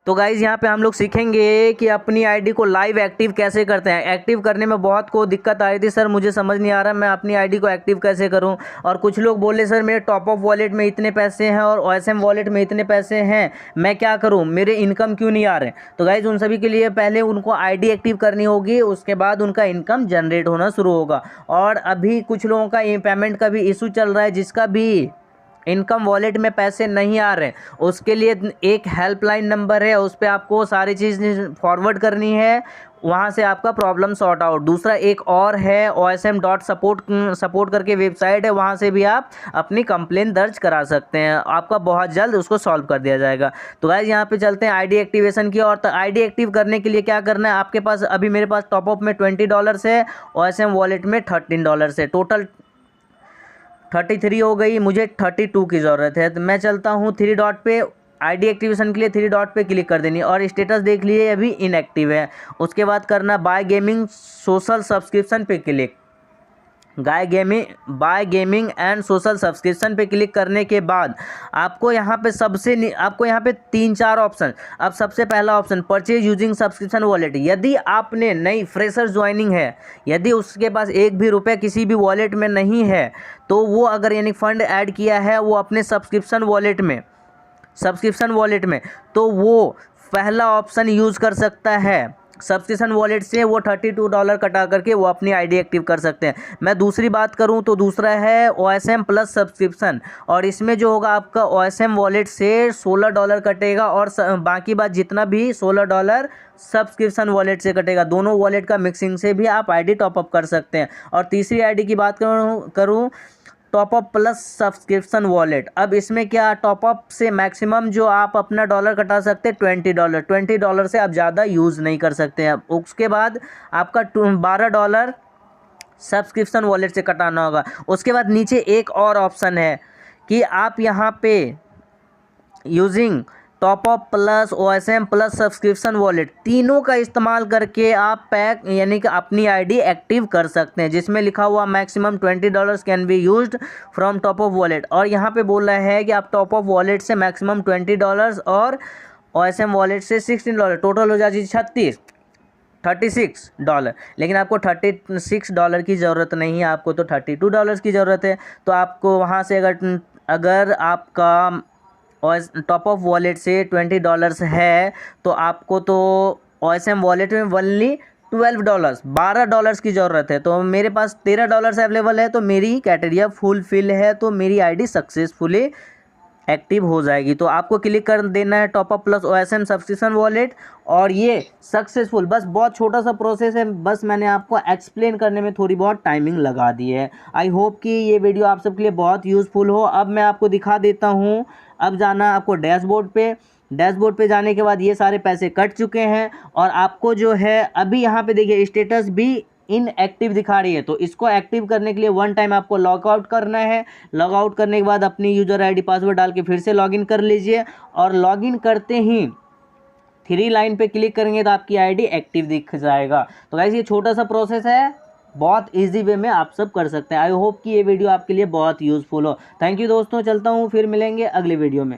तो गाइज़ यहाँ पे हम लोग सीखेंगे कि अपनी आईडी को लाइव एक्टिव कैसे करते हैं। एक्टिव करने में बहुत को दिक्कत आ रही थी, सर मुझे समझ नहीं आ रहा मैं अपनी आईडी को एक्टिव कैसे करूँ। और कुछ लोग बोले सर मेरे टॉप अप वॉलेट में इतने पैसे हैं और OSM वॉलेट में इतने पैसे हैं, मैं क्या करूँ, मेरे इनकम क्यों नहीं आ रहे। तो गाइज़ उन सभी के लिए पहले उनको आईडी एक्टिव करनी होगी, उसके बाद उनका इनकम जनरेट होना शुरू होगा। और अभी कुछ लोगों का पेमेंट का भी इशू चल रहा है, जिसका भी इनकम वॉलेट में पैसे नहीं आ रहे, उसके लिए एक हेल्पलाइन नंबर है, उस पर आपको सारी चीज़ फॉरवर्ड करनी है, वहाँ से आपका प्रॉब्लम सॉर्ट आउट। दूसरा एक और है OSM.support करके वेबसाइट है, वहाँ से भी आप अपनी कंप्लेन दर्ज करा सकते हैं, आपका बहुत जल्द उसको सॉल्व कर दिया जाएगा। तो गाइस यहाँ पे चलते हैं आईडी एक्टिवेशन की। और आईडी एक्टिव करने के लिए क्या करना है, आपके पास अभी मेरे पास टॉपअप में $20 है, OSM वॉलेट में $13 है, टोटल 33 हो गई, मुझे 32 की ज़रूरत है। तो मैं चलता हूँ 3 डॉट पे, आईडी एक्टिवेशन के लिए 3 डॉट पे क्लिक कर देनी और स्टेटस देख लिए अभी इनएक्टिव है। उसके बाद करना बाय गेमिंग सोशल सब्सक्रिप्शन पे click, buy gaming and social subscription पे क्लिक करने के बाद आपको यहाँ पे आपको यहाँ पे 3-4 ऑप्शन। अब सबसे पहला option purchase using subscription wallet. यदि आपने नई फ्रेशर ज्वाइनिंग है, यदि उसके पास एक भी रुपये किसी भी वॉलेट में नहीं है, तो वो अगर यानी फंड ऐड किया है वो अपने सब्सक्रिप्शन वॉलेट में, तो वो पहला ऑप्शन यूज़ कर सकता है। सब्सक्रिप्शन वॉलेट से वो $32 कटा करके वो अपनी आईडी एक्टिव कर सकते हैं। मैं दूसरी बात करूं तो दूसरा है OSM प्लस सब्सक्रिप्शन, और इसमें जो होगा आपका OSM वॉलेट से $16 कटेगा और बाकी बात जितना भी $16 सब्सक्रिप्शन वॉलेट से कटेगा। दोनों वॉलेट का मिक्सिंग से भी आप आईडी टॉपअप कर सकते हैं। और तीसरी आईडी की बात करूँ टॉपअप प्लस सब्सक्रिप्शन वॉलेट। अब इसमें क्या, टॉपअप से मैक्सिमम जो आप अपना डॉलर कटा सकते हैं $20 से आप ज़्यादा यूज़ नहीं कर सकते हैं। उसके बाद आपका $12 सब्सक्रिप्शन वॉलेट से कटाना होगा। उसके बाद नीचे एक और ऑप्शन है कि आप यहाँ पे using top up plus OSM plus subscription wallet, तीनों का इस्तेमाल करके आप पैक यानी कि अपनी आईडी एक्टिव कर सकते हैं, जिसमें लिखा हुआ maximum $20 can be used from top up wallet. और यहाँ पे बोल रहा है कि आप टॉपअप वॉलेट से मैक्सिमम $20 और OSM वॉलेट से $16, टोटल हो जाएगी $36। लेकिन आपको $36 की ज़रूरत नहीं है, आपको तो $32 की ज़रूरत है। तो आपको वहाँ से अगर आपका और टॉपअप वॉलेट से $20 है, तो आपको तो OSM वॉलेट में ओनली $12 की ज़रूरत है। तो मेरे पास $13 अवेलेबल है, तो मेरी क्राइटेरिया फुलफिल है, तो मेरी आईडी सक्सेसफुली एक्टिव हो जाएगी। तो आपको क्लिक कर देना है top up plus OSM subscription wallet, और ये सक्सेसफुल, बस बहुत छोटा सा प्रोसेस है, बस मैंने आपको एक्सप्लेन करने में थोड़ी बहुत टाइमिंग लगा दी है। आई होप कि ये वीडियो आप सबके लिए बहुत यूज़फुल हो। अब मैं आपको दिखा देता हूँ। अब जाना आपको डैशबोर्ड पे जाने के बाद ये सारे पैसे कट चुके हैं, और आपको जो है अभी यहाँ पे देखिए स्टेटस भी इनएक्टिव दिखा रही है। तो इसको एक्टिव करने के लिए 1 टाइम आपको लॉग आउट करना है। लॉग आउट करने के बाद अपनी यूज़र आईडी पासवर्ड डाल के फिर से लॉगिन कर लीजिए, और लॉगिन करते ही 3 लाइन पे क्लिक करेंगे तो आपकी आईडी एक्टिव दिख जाएगा। तो गाइस ये छोटा सा प्रोसेस है, बहुत इजी वे में आप सब कर सकते हैं। आई होप कि ये वीडियो आपके लिए बहुत यूज़फुल हो। थैंक यू दोस्तों, चलता हूँ, फिर मिलेंगे अगले वीडियो में।